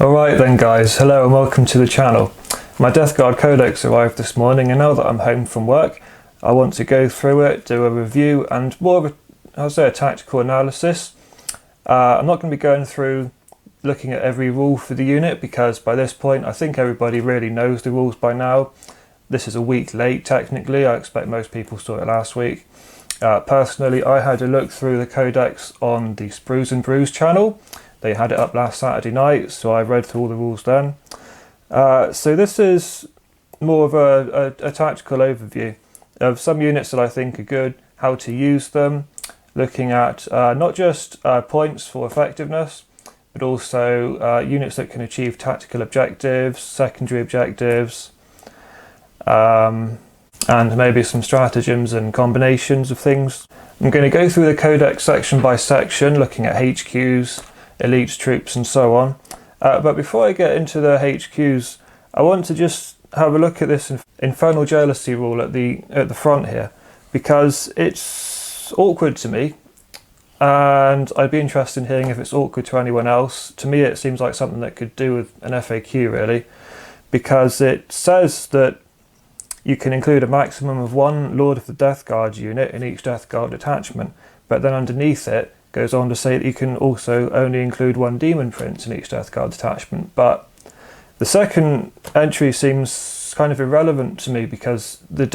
Alright then guys, hello and welcome to the channel. My Death Guard Codex arrived this morning, and now that I'm home from work I want to go through it, do a review and more of a tactical analysis. I'm not going to be going through looking at every rule for the unit because by this point I think everybody really knows the rules by now. This is a week late technically, I expect most people saw it last week. Personally I had a look through the Codex on the Sprues and Brews channel. They had it up last Saturday night, so I read through all the rules then. So this is more of a tactical overview of some units that I think are good, how to use them, looking at not just points for effectiveness, but also units that can achieve tactical objectives, secondary objectives, and maybe some stratagems and combinations of things. I'm going to go through the Codex section by section, looking at HQs, elite troops and so on. But before I get into the HQs, I want to just have a look at this Infernal jealousy rule at the front here, because it's awkward to me and I'd be interested in hearing if it's awkward to anyone else. To me it seems like something that could do with an FAQ really, because it says that you can include a maximum of one Lord of the Death Guard unit in each Death Guard detachment, but then underneath it goes on to say that you can also only include one Demon Prince in each Death Guard detachment. But the second entry seems kind of irrelevant to me because the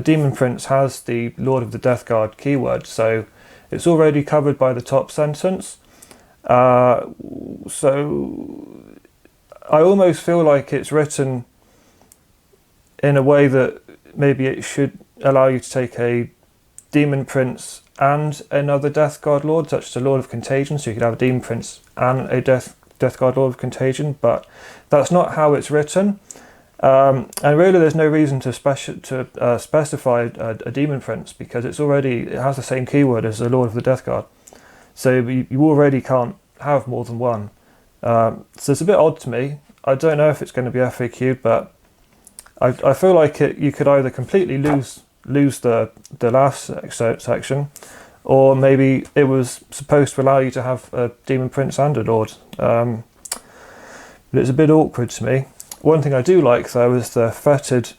Demon Prince has the Lord of the Death Guard keyword, so it's already covered by the top sentence. So I almost feel like it's written in a way that maybe it should allow you to take a Demon Prince and another Death Guard Lord, such as a Lord of Contagion, so you could have a Demon Prince and a Death Guard Lord of Contagion, but that's not how it's written. And really there's no reason to specify a Demon Prince, because it has the same keyword as the Lord of the Death Guard. So you already can't have more than one. So it's a bit odd to me. I don't know if it's going to be FAQ'd, but I feel like you could either completely lose the last section, or maybe it was supposed to allow you to have a Demon Prince and a Lord. But it's a bit awkward to me. One thing I do like though is the fettered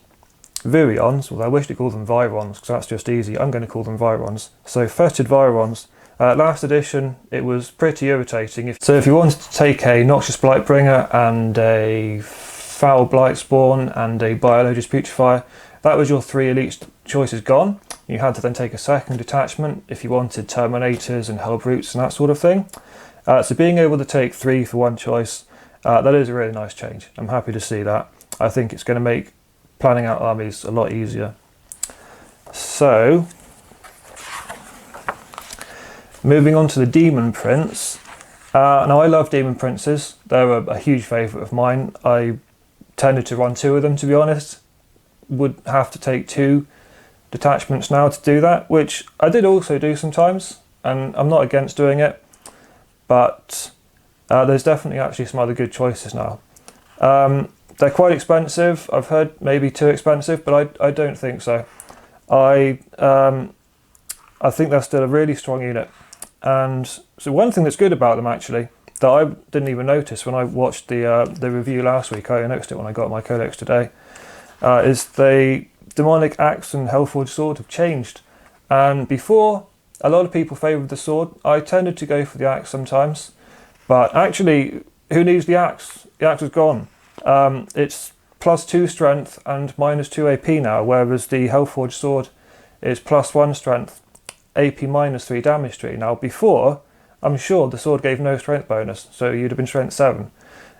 virions. Well, I wish to call them virons because that's just easy. I'm going to call them virons. So fettered virons. Last edition it was pretty irritating. So if you wanted to take a Noxious Blightbringer and a Foul Blightspawn and a Biologist Putrefier, that was your three elite choices gone. You had to then take a second detachment if you wanted Terminators and Hellbrutes and that sort of thing. So being able to take three for one choice, that is a really nice change. I'm happy to see that. I think it's going to make planning out armies a lot easier. So, moving on to the Demon Prince. Now I love Demon Princes. They're a huge favourite of mine. I tended to run two of them, to be honest. Would have to take two detachments now to do that, which I did also do sometimes, and I'm not against doing it, but there's definitely actually some other good choices now. They're quite expensive. I've heard maybe too expensive, but I don't think so. I think they're still a really strong unit. And so one thing that's good about them actually, that I didn't even notice when I watched the review last week, I noticed it when I got my Codex today, is the Demonic Axe and Hellforged Sword have changed. And before, a lot of people favoured the sword. I tended to go for the axe sometimes, but actually, who needs the axe? The axe is gone. It's +2 strength and -2 AP now, whereas the Hellforged Sword is +1 strength, AP -3 damage 3. Now before, I'm sure the sword gave no strength bonus, so you'd have been strength 7.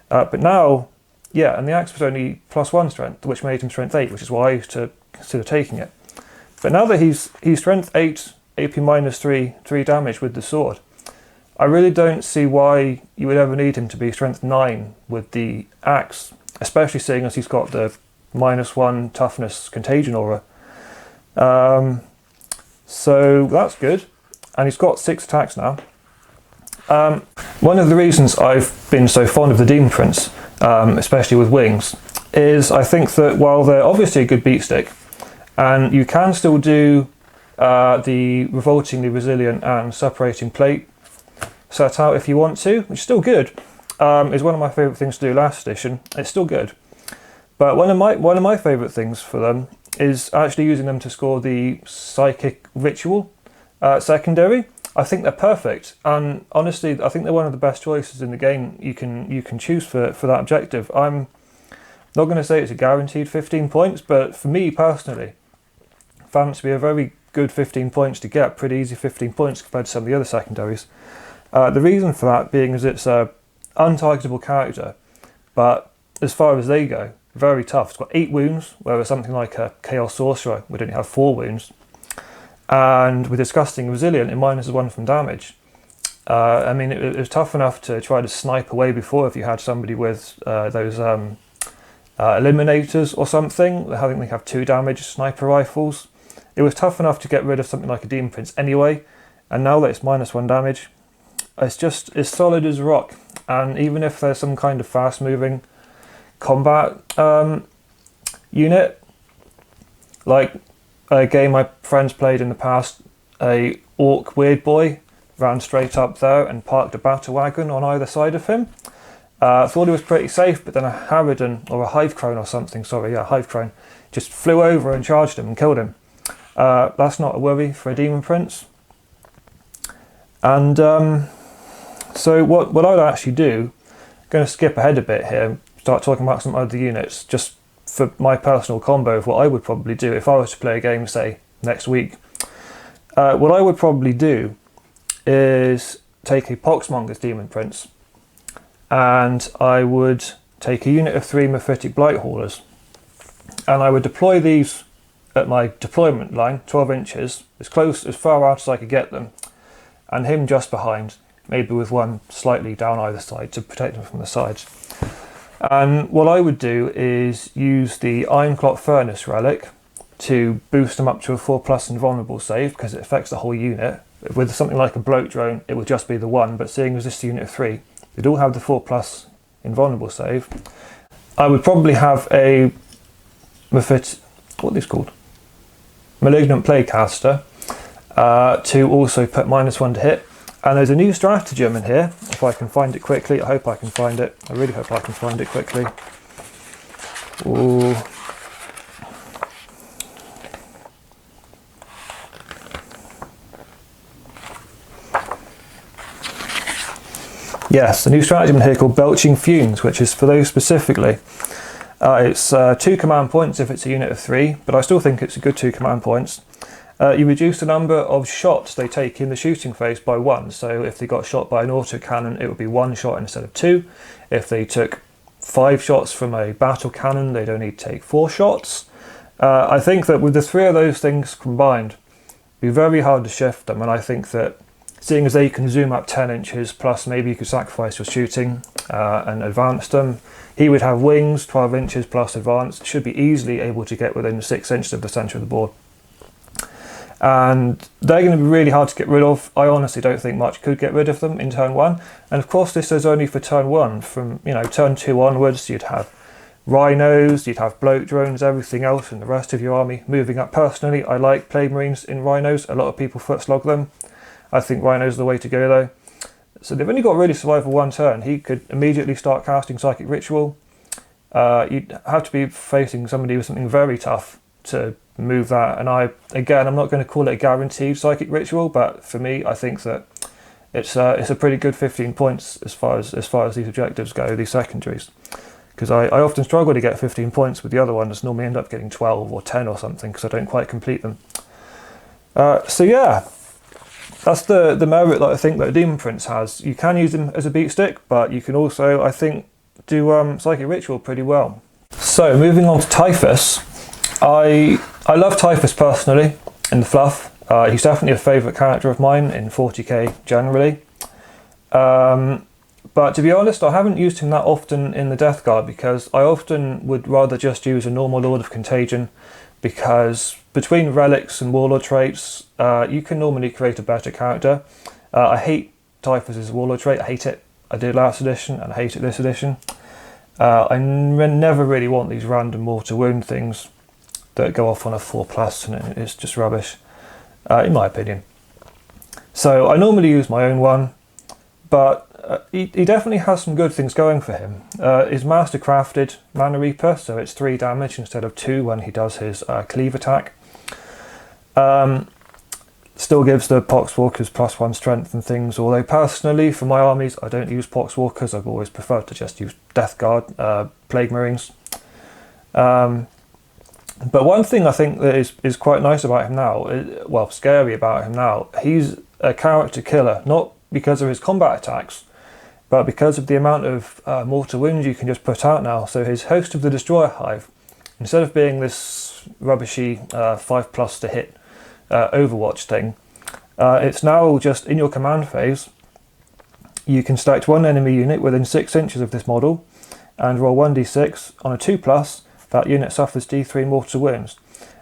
But now, yeah, and the axe was only +1 strength, which made him strength 8, which is why I used to consider taking it. But now that he's strength 8, AP -3 damage with the sword, I really don't see why you would ever need him to be strength 9 with the axe, especially seeing as he's got the -1 toughness contagion aura. So that's good, and he's got 6 attacks now. One of the reasons I've been so fond of the Demon Prince, especially with wings, is I think that while they're obviously a good beat stick, and you can still do the Revoltingly Resilient and Separating Plate set out if you want to, which is still good, is one of my favourite things to do last edition. It's still good. But one of my favourite things for them is actually using them to score the psychic ritual secondary. I think they're perfect, and honestly, I think they're one of the best choices in the game you can choose for that objective. I'm not going to say it's a guaranteed 15 points, but for me personally, I found it to be a very good 15 points to get, pretty easy 15 points compared to some of the other secondaries. The reason for that being is it's a untargetable character, but as far as they go, very tough. It's got 8 wounds, whereas something like a Chaos Sorcerer would only have 4 wounds. And with Disgusting Resilient, it minuses 1 from damage. I mean, it was tough enough to try to snipe away before if you had somebody with those Eliminators or something. I think they have 2 damage sniper rifles. It was tough enough to get rid of something like a Demon Prince anyway, and now that it's -1 damage, it's just as solid as rock. And even if there's some kind of fast-moving combat unit, like a game my friends played in the past, a Orc Weird Boy ran straight up there and parked a battle wagon on either side of him. Thought he was pretty safe, but then a Harridan, or a Hive Crone or something, Hive Crone, just flew over and charged him and killed him. That's not a worry for a Demon Prince. And so what I would actually do, I'm going to skip ahead a bit here, start talking about some other units, just for my personal combo of what I would probably do if I was to play a game, say, next week. What I would probably do is take a Poxmonger's Demon Prince, and I would take a unit of 3 Mephitic Blight Haulers, and I would deploy these at my deployment line, 12 inches, as far out as I could get them, and him just behind, maybe with one slightly down either side to protect him from the sides. And what I would do is use the Ironclot Furnace relic to boost them up to a 4+ invulnerable save, because it affects the whole unit. With something like a Bloat Drone, it would just be the 1, but seeing as this is a unit of 3, they'd all have the 4+ invulnerable save. I would probably have a what are these called? Malignant Plaguecaster to also put -1 to hit. And there's a new stratagem in here, if I can find it quickly. I hope I can find it. I really hope I can find it quickly. Ooh. Yes, a new stratagem in here called Belching Fumes, which is for those specifically. It's 2 command points if it's a unit of 3, but I still think it's a good 2 command points. You reduce the number of shots they take in the shooting phase by 1. So if they got shot by an autocannon, it would be 1 shot instead of 2. If they took 5 shots from a battle cannon, they'd only take 4 shots. I think that with the 3 of those things combined, it'd be very hard to shift them, and I think that seeing as they can zoom up 10 inches, plus maybe you could sacrifice your shooting and advance them, he would have wings, 12 inches plus advance, should be easily able to get within 6 inches of the centre of the board. And they're going to be really hard to get rid of. I honestly don't think much could get rid of them in turn 1. And of course this is only for turn 1. From turn 2 onwards, you'd have Rhinos, you'd have Bloat Drones, everything else in the rest of your army moving up. Personally, I like Plague Marines in Rhinos. A lot of people foot slog them. I think Rhinos are the way to go though. So they've only got really survive for 1 turn. He could immediately start casting Psychic Ritual. You'd have to be facing somebody with something very tough to move that, and I'm not going to call it a guaranteed Psychic Ritual, but for me I think that it's a pretty good 15 points as far as these objectives go, these secondaries, because I often struggle to get 15 points with the other ones. Normally end up getting 12 or 10 or something because I don't quite complete them. So yeah, that's the merit that I think that a Demon Prince has. You can use him as a beat stick, but you can also, I think, do Psychic Ritual pretty well. So moving on to Typhus. I love Typhus personally in the fluff. He's definitely a favourite character of mine in 40k generally. But to be honest, I haven't used him that often in the Death Guard, because I often would rather just use a normal Lord of Contagion, because between relics and warlord traits, you can normally create a better character. I hate Typhus' warlord trait. I hate it. I did last edition and I hate it this edition. I never really want these random mortal wound things that go off on a 4+, and it's just rubbish, in my opinion. So I normally use my own one, but he definitely has some good things going for him. His Master Crafted Mana Reaper, so it's 3 damage instead of 2 when he does his cleave attack. Still gives the Poxwalkers +1 strength and things, although personally for my armies I don't use Poxwalkers. I've always preferred to just use Death Guard, Plague Marines. But one thing I think that is quite nice about him now, well, scary about him now, he's a character killer, not because of his combat attacks, but because of the amount of mortal wounds you can just put out now. So his Host of the Destroyer Hive, instead of being this rubbishy 5+ to hit Overwatch thing, it's now just in your command phase, you can select one enemy unit within 6 inches of this model and roll 1d6 on a 2+, that unit suffers d3 mortal wounds.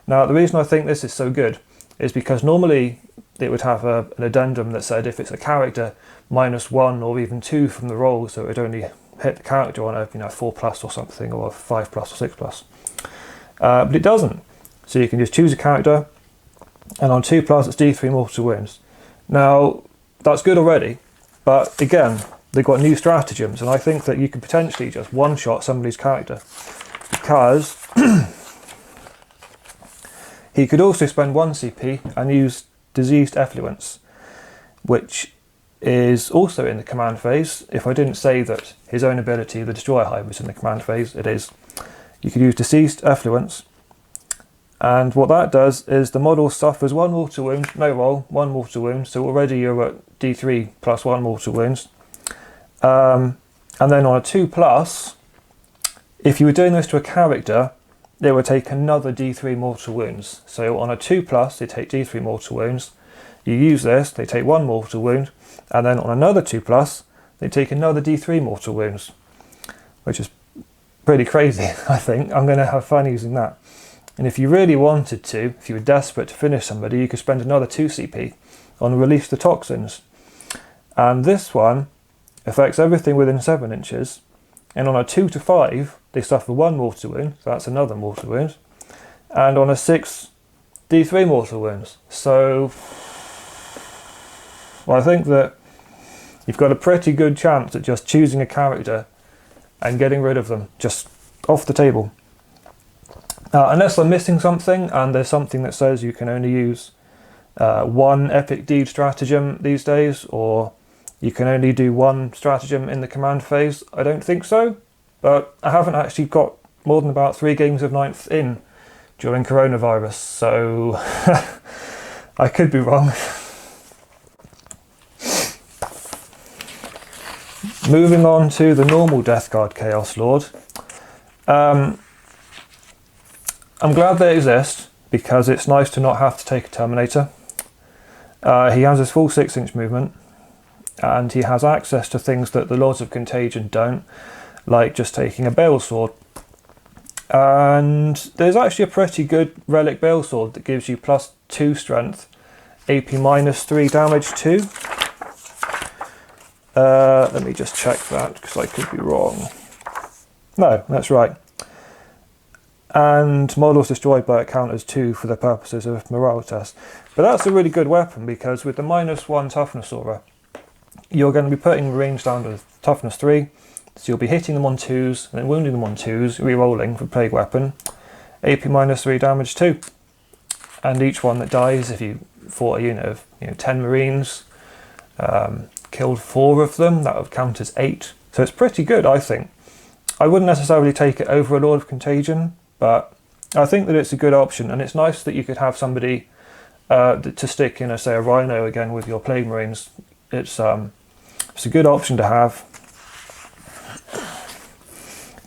Now the reason I think this is so good is because normally it would have an addendum that said if it's a character, -1 or even 2 from the roll, so it would only hit the character on a 4+ or something, or a 5+ or 6+. But it doesn't. So you can just choose a character, and on 2+ it's d3 mortal wounds. Now that's good already, but again they've got new stratagems, and I think that you could potentially just one-shot somebody's character, because he could also spend 1 CP and use Diseased Effluence, which is also in the command phase. If I didn't say that his own ability, the Destroyer Hive, was in the command phase, it is. You could use Diseased Effluence, and what that does is the model suffers 1 mortal wound, no roll, 1 mortal wound, so already you're at d3 +1 mortal wounds. And then on a 2+, if you were doing this to a character, they would take another d3 mortal wounds. So on a 2+, they take d3 mortal wounds. You use this, they take 1 mortal wound, and then on another 2+, they take another d3 mortal wounds, which is pretty crazy. I think I'm going to have fun using that. And if you really wanted to, if you were desperate to finish somebody, you could spend another 2 CP on Release the Toxins. And this one affects everything within 7 inches. And on a 2 to 5, they suffer 1 mortal wound, so that's another mortal wound. And on a 6, d3 mortal wounds. So I think that you've got a pretty good chance at just choosing a character and getting rid of them, just off the table. Unless I'm missing something, and there's something that says you can only use 1 Epic Deed stratagem these days, or you can only do 1 stratagem in the command phase. I don't think so, but I haven't actually got more than about 3 games of 9th in during coronavirus, so I could be wrong. Moving on to the normal Death Guard Chaos Lord. I'm glad they exist, because it's nice to not have to take a Terminator. He has his full 6-inch movement, and he has access to things that the Lords of Contagion don't, like just taking a Bale Sword. And there's actually a pretty good Relic Bale Sword that gives you +2 strength, AP -3 damage too. Let me just check that, because I could be wrong. No, that's right. And models destroyed by it count as 2 for the purposes of morale test. But that's a really good weapon, because with the -1 toughness aura, you're going to be putting Marines down to toughness 3, so you'll be hitting them on 2s, and then wounding them on 2s, re-rolling for Plague Weapon, AP -3 damage too. And each one that dies, if you fought a unit of 10 Marines, killed 4 of them, that would count as 8. So it's pretty good, I think. I wouldn't necessarily take it over a Lord of Contagion, but I think that it's a good option, and it's nice that you could have somebody to stick in, say, a Rhino again with your Plague Marines. It's a good option to have.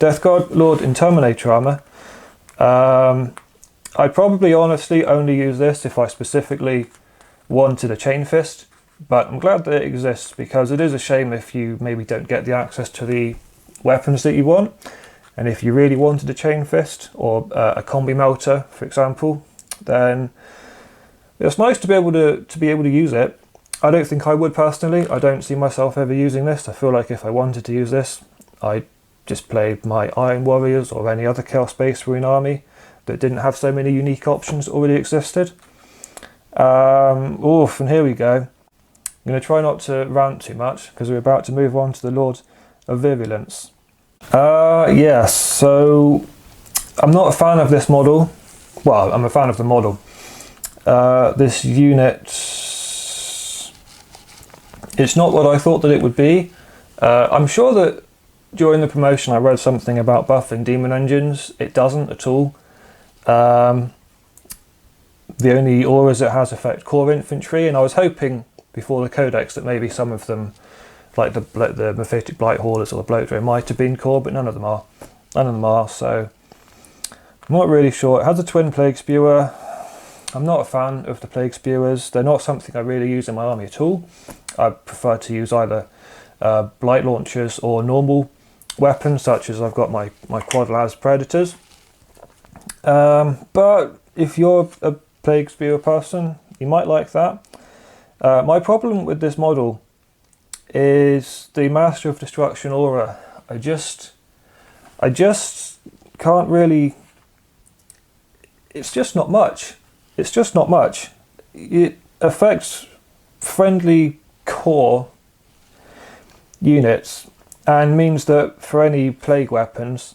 Death Guard Lord in Terminator armor. I'd probably honestly only use this if I specifically wanted a Chain Fist, but I'm glad that it exists, because it is a shame if you maybe don't get the access to the weapons that you want. And if you really wanted a Chain Fist or a Combi Melter, for example, then it's nice to be able to use it. I don't think I would personally. I don't see myself ever using this. I feel like if I wanted to use this, I'd just play my Iron Warriors or any other Chaos Space Marine army that didn't have so many unique options that already existed. And here we go. I'm going to try not to rant too much because we're about to move on to the Lord of Virulence. Yes, so I'm not a fan of this model. Well, I'm a fan of the model. This unit, it's not what I thought that it would be. I'm sure that during the promotion I read something about buffing demon engines. It doesn't at all. The only auras it has affect core infantry, and I was hoping before the Codex that maybe some of them, like the Mephitic Blight Haulers or the Bloatdrain, might have been core, but none of them are. None of them are, so I'm not really sure. It has a twin Plague Spewer. I'm not a fan of the Plague Spewers. They're not something I really use in my army at all. I prefer to use either Blight Launchers or normal weapons, such as I've got my Quad Las Predators. But if you're a Plague Spewer person, you might like that. My problem with this model is the Master of Destruction aura. I just can't really. It's just not much. It's just not much. It affects friendly core units and means that for any plague weapons,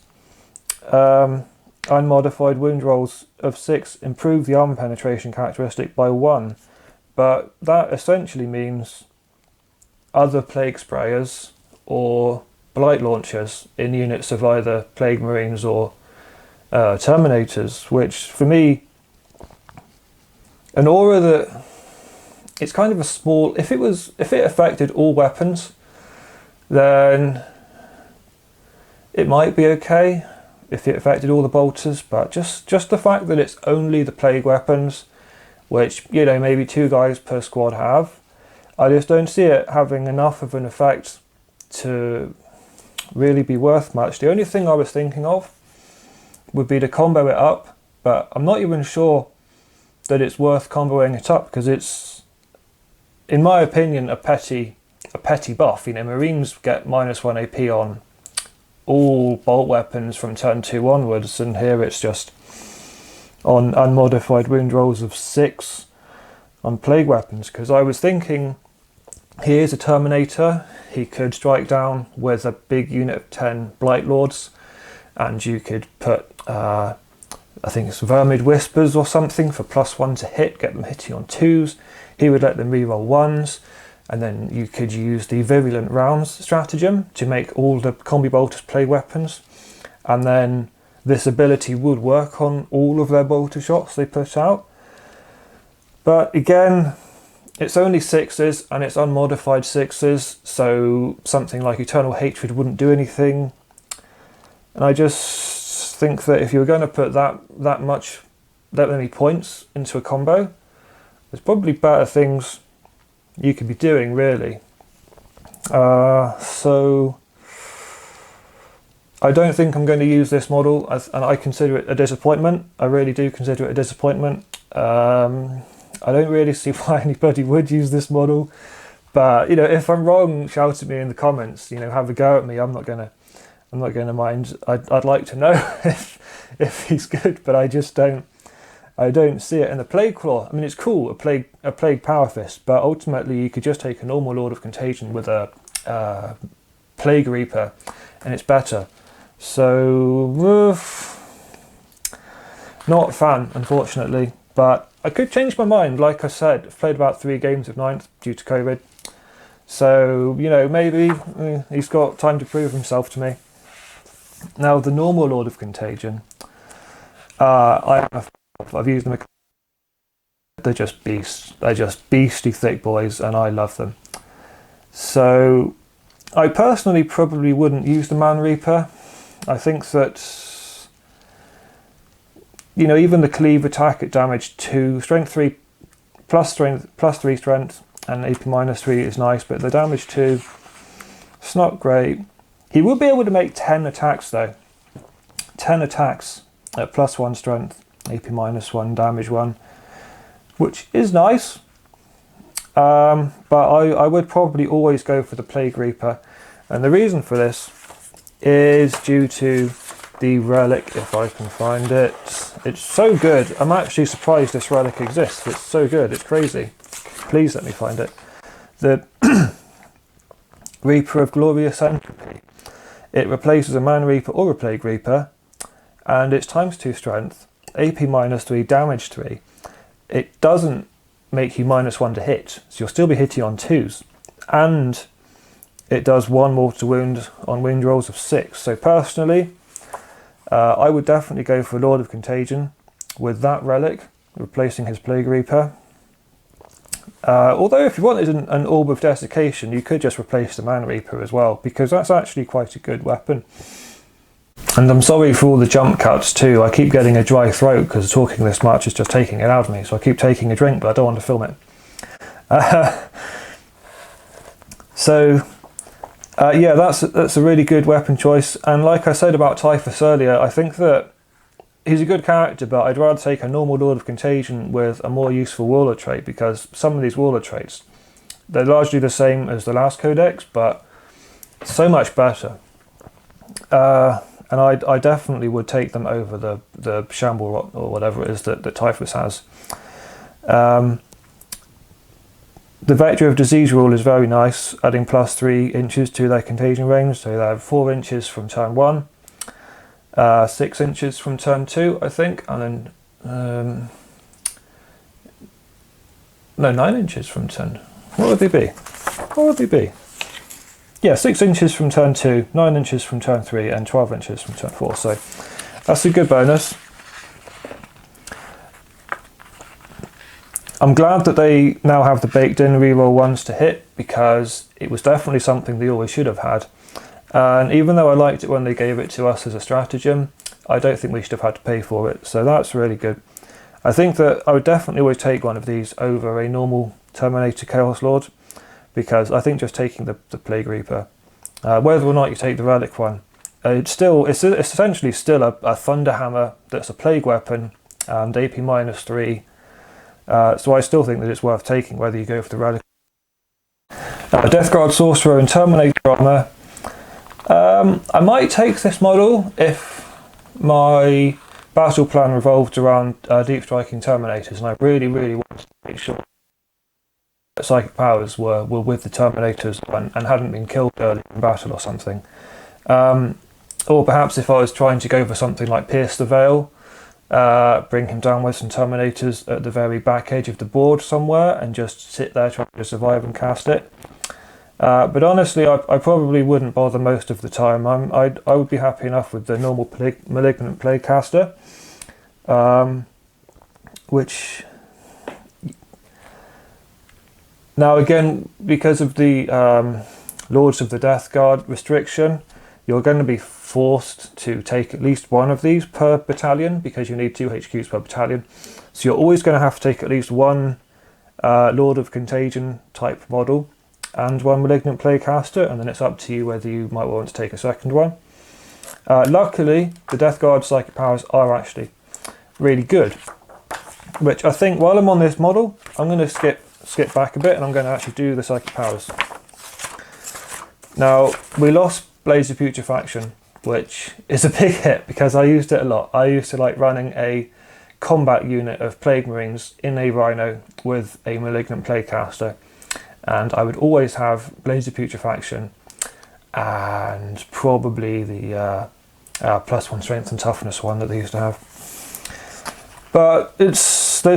unmodified wound rolls of 6 improve the armor penetration characteristic by 1. But that essentially means other plague sprayers or blight launchers in units of either plague marines or terminators, which for me, an aura that it's kind of a small. If it affected all weapons, then it might be okay. If it affected all the bolters, but just the fact that it's only the plague weapons, which, you know, maybe 2 guys per squad have, I just don't see it having enough of an effect to really be worth much. The only thing I was thinking of would be to combo it up, but I'm not even sure that it's worth comboing it up, because it's, in my opinion, a petty buff. You know, Marines get -1 AP on all bolt weapons from turn 2 onwards, and here it's just on unmodified wound rolls of 6 on plague weapons. Because I was thinking, here's a Terminator, he could strike down with a big unit of 10 Blight Lords, and you could put I think it's Vermid Whispers or something for +1 to hit, get them hitting on 2s. He would let them reroll 1s, and then you could use the Virulent Rounds stratagem to make all the combi bolters plague weapons, and then this ability would work on all of their bolter shots they put out. But again, it's only 6s and it's unmodified 6s, so something like Eternal Hatred wouldn't do anything. And I just think that if you were going to put that many points into a combo, there's probably better things you could be doing, really. So I don't think I'm going to use this model, and I consider it a disappointment. I really do consider it a disappointment. I don't really see why anybody would use this model, but you know, if I'm wrong, shout at me in the comments. You know, have a go at me. I'm not gonna mind. I'd like to know if he's good, but I just don't. I don't see it. In the Plague Claw, I mean, it's cool, a plague power fist, but ultimately you could just take a normal Lord of Contagion with a Plague Reaper, and it's better. So not a fan, unfortunately, but I could change my mind. Like I said, I've played about 3 games of 9th due to COVID, so you know, maybe he's got time to prove himself to me. Now, the normal Lord of Contagion, I've used them. They're just beasts. They're just beastly thick boys, and I love them. So I personally probably wouldn't use the Man Reaper. I think that, you know, even the cleave attack at damage 2, strength 3 plus 3 strength, and AP -3 is nice, but the damage 2, it's not great. He will be able to make 10 attacks though. 10 attacks at +1 strength, AP -1, damage 1, which is nice. But I would probably always go for the Plague Reaper, and the reason for this is due to the relic, if I can find it. It's so good. I'm actually surprised this relic exists. It's so good. It's crazy. Please let me find it. the Reaper of Glorious Entropy. It replaces a Man Reaper or a Plague Reaper, and it's ×2 strength, AP -3, damage 3. It doesn't make you -1 to hit, so you'll still be hitting on 2s, and it does 1 mortal wound on wound rolls of 6. So personally, I would definitely go for Lord of Contagion with that relic, replacing his Plague Reaper. Although if you wanted an Orb of Desiccation, you could just replace the Man Reaper as well, because that's actually quite a good weapon. And I'm sorry for all the jump cuts too. I keep getting a dry throat because talking this much is just taking it out of me, so I keep taking a drink, but I don't want to film it. Yeah, that's a really good weapon choice. And like I said about Typhus earlier, I think that he's a good character, but I'd rather take a normal Lord of Contagion with a more useful Warlord trait, because some of these Warlord traits, they're largely the same as the last Codex, but so much better. And I definitely would take them over the Shamble or whatever it is that Typhus has. The Vector of Disease rule is very nice, adding +3 inches to their contagion range, so they have 4 inches from turn 1, 6 inches from turn 2, I think, and then no, 9 inches from turn. What would they be? What would they be? Yeah, 6 inches from turn 2, 9 inches from turn 3, and 12 inches from turn 4. So that's a good bonus. I'm glad that they now have the baked in reroll 1s to hit, because it was definitely something they always should have had. And even though I liked it when they gave it to us as a stratagem, I don't think we should have had to pay for it. So that's really good. I think that I would definitely always take one of these over a normal Terminator Chaos Lord, because I think just taking the Plague Reaper, whether or not you take the Relic one, it's essentially still a Thunder Hammer that's a Plague weapon and AP -3. So I still think that it's worth taking, whether you go for the Relic. Death Guard Sorcerer and Terminator Armor. I might take this model if my battle plan revolved around deep striking Terminators, and I really wanted to make sure that psychic powers were with the Terminators and hadn't been killed early in battle or something. Or perhaps if I was trying to go for something like Pierce the Veil, bring him down with some Terminators at the very back edge of the board somewhere and just sit there trying to survive and cast it. But honestly, I probably wouldn't bother most of the time. I would be happy enough with the normal Malignant Plague Caster, which... Now again, because of the Lords of the Death Guard restriction, you're going to be forced to take at least one of these per battalion, because you need 2 HQs per battalion. So you're always going to have to take at least one Lord of Contagion type model and one Malignant Plague Caster, and then it's up to you whether you might want to take a second one. Luckily, the Death Guard psychic powers are actually really good, which I think while I'm on this model, I'm going to skip back a bit and I'm going to actually do the psychic powers. Now, we lost Blaze of Putrefaction, which is a big hit because I used it a lot. I used to like running a combat unit of Plague Marines in a Rhino with a Malignant Plague Caster, and I would always have Blaze of Putrefaction and probably the +1 strength and toughness one that they used to have. But they've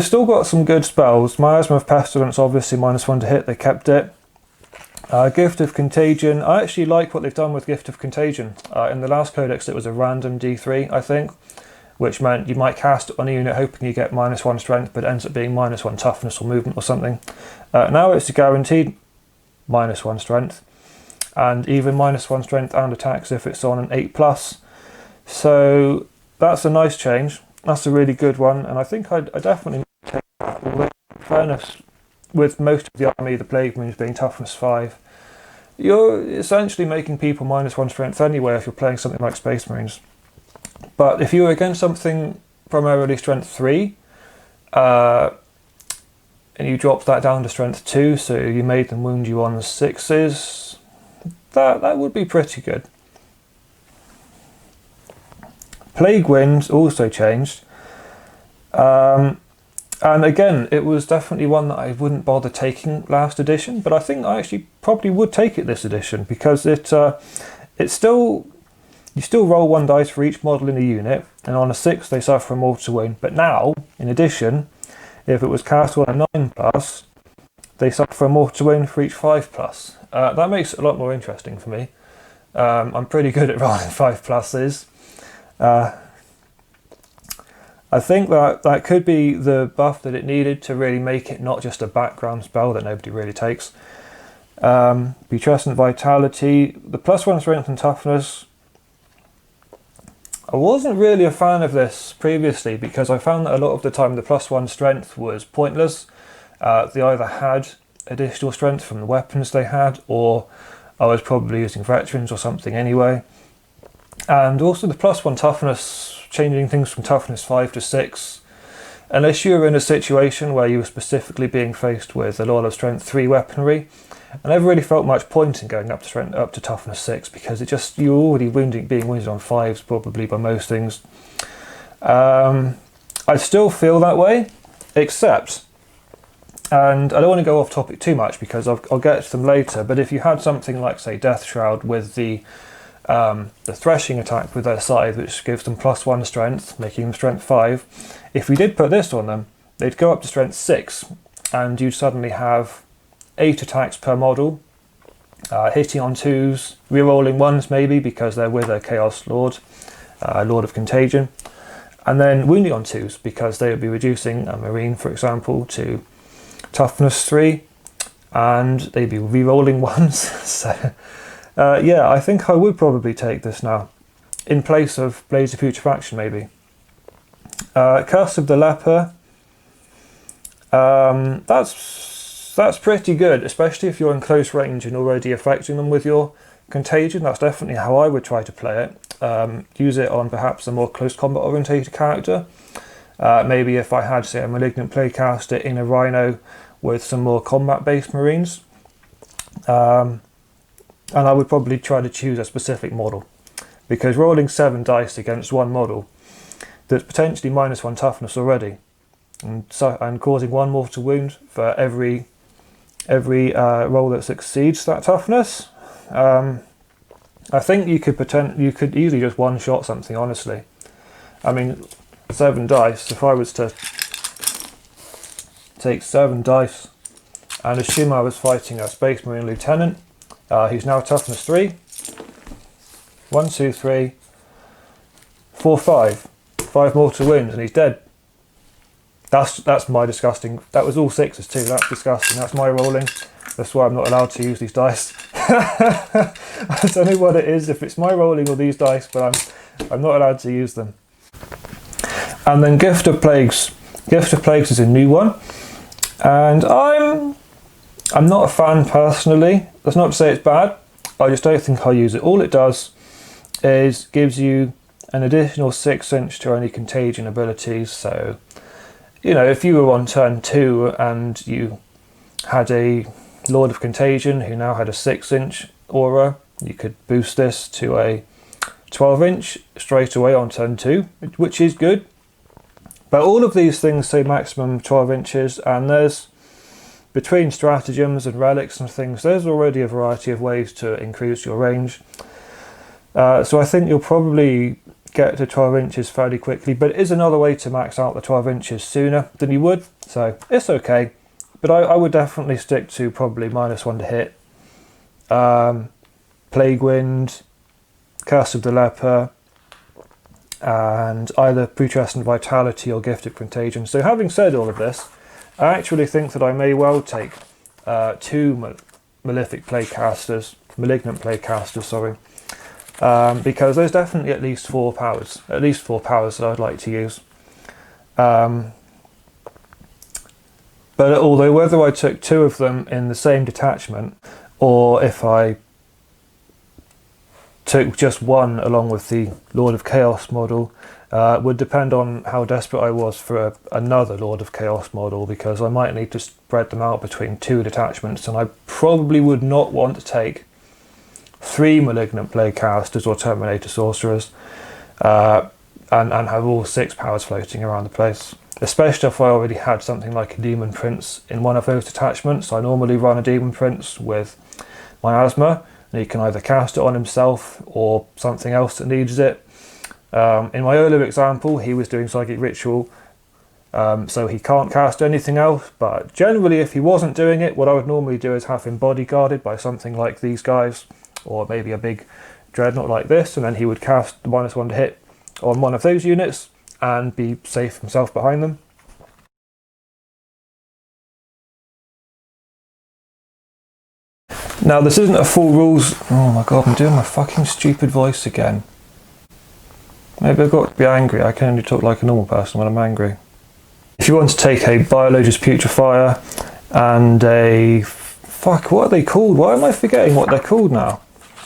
still got some good spells. Miasma of Pestilence, obviously -1 to hit, they kept it. Gift of Contagion, I actually like what they've done with Gift of Contagion. In the last Codex it was a random D3, I think, which meant you might cast it on a unit hoping you get -1 strength, but it ends up being -1 toughness or movement or something. Now it's a guaranteed -1 strength, and even -1 strength and attacks if it's on an 8+. So that's a nice change. That's a really good one, and I think I definitely take that. Although, in fairness, with most of the army, the Plague Marines being toughness 5, you're essentially making people -1 strength anyway if you're playing something like Space Marines. But if you were against something primarily strength 3, and you dropped that down to strength 2, so you made them wound you on 6s, that would be pretty good. Plague Winds also changed. And again, it was definitely one that I wouldn't bother taking last edition, but I think I actually probably would take it this edition, because it's still, you still roll 1 dice for each model in the unit, and on a 6 they suffer a mortal wound. But now, in addition, if it was cast on a 9+, they suffer a mortal wound for each 5+. That makes it a lot more interesting for me. I'm pretty good at rolling 5+s. I think that could be the buff that it needed to really make it not just a background spell that nobody really takes. Putrescent Vitality, the +1 strength and toughness. I wasn't really a fan of this previously, because I found that a lot of the time the +1 strength was pointless. They either had additional strength from the weapons they had, or I was probably using veterans or something anyway. And also the +1 toughness, changing things from toughness 5 to 6, unless you were in a situation where you were specifically being faced with a lot of strength 3 weaponry. I never really felt much point in going up to toughness 6, because it just, you're already being wounded on 5s probably by most things. I still feel that way, except, and I don't want to go off topic too much because I'll get to them later, but if you had something like, say, Death Shroud with the threshing attack with their scythe, which gives them +1 strength, making them strength 5, if we did put this on them, they'd go up to strength 6, and you'd suddenly have 8 attacks per model, hitting on 2s, rerolling 1s maybe because they're with a Chaos Lord, Lord of Contagion, and then wounding on 2s because they would be reducing a Marine, for example, to toughness 3, and they'd be rerolling 1s. So yeah, I think I would probably take this now, in place of Blades of Putrefaction maybe. Curse of the Leper, that's pretty good, especially if you're in close range and already affecting them with your contagion. That's definitely how I would try to play it. Use it on perhaps a more close combat orientated character. Maybe if I had, say, a Malignant Playcaster in a Rhino with some more combat based Marines. And I would probably try to choose a specific model, because rolling 7 dice against one model that's potentially -1 toughness already, and causing 1 mortal wound for every roll that succeeds that toughness, I think you could easily just one-shot something, honestly. I mean, 7 dice, if I was to take 7 dice and assume I was fighting a Space Marine Lieutenant, he's now toughness 3. 1, 2, 3, 4, 5. 5 mortal wounds and he's dead. That's my disgusting. That was all 6s too. That's disgusting. That's my rolling. That's why I'm not allowed to use these dice. I don't know what it is, if it's my rolling or these dice, but I'm not allowed to use them. And then Gift of Plagues. Gift of Plagues is a new one, and I'm not a fan personally. That's not to say it's bad. I just don't think I'll use it. All it does is gives you an additional 6-inch to any contagion abilities. So, you know, if you were on turn 2 and you had a Lord of Contagion who now had a 6-inch aura, you could boost this to a 12-inch straight away on turn 2, which is good. But all of these things say maximum 12 inches, and there's, between stratagems and relics and things, there's already a variety of ways to increase your range. So I think you'll probably get to 12 inches fairly quickly, but it is another way to max out the 12 inches sooner than you would, so it's okay. But I would definitely stick to probably -1 to hit. Plague Wind, Curse of the Leper, and either Putrescent Vitality or Gift of Contagion. So having said all of this, I actually think that I may well take 2 Malignant Playcasters, sorry. Because there's definitely at least 4 powers that I'd like to use. But although whether I took 2 of them in the same detachment, or if I took just 1 along with the Lord of Chaos model, would depend on how desperate I was for another Lord of Chaos model, because I might need to spread them out between 2 detachments, and I probably would not want to take 3 Malignant Playcasters or Terminator Sorcerers, and have all 6 powers floating around the place. especially if I already had something like a Demon Prince in one of those detachments. I normally run a Demon Prince with miasma, and he can either cast it on himself or something else that needs it. In my earlier example, he was doing Psychic Ritual, so he can't cast anything else, but generally if he wasn't doing it, what I would normally do is have him bodyguarded by something like these guys, or maybe a big dreadnought like this, and then he would cast the -1 to hit on one of those units and be safe himself behind them. Now this isn't a full rules... Oh my god, I'm doing my fucking stupid voice again. Maybe I've got to be angry. I can only talk like a normal person when I'm angry. If you want to take a Biologist Putrefier and a... Fuck, what are they called? Why am I forgetting what they're called now?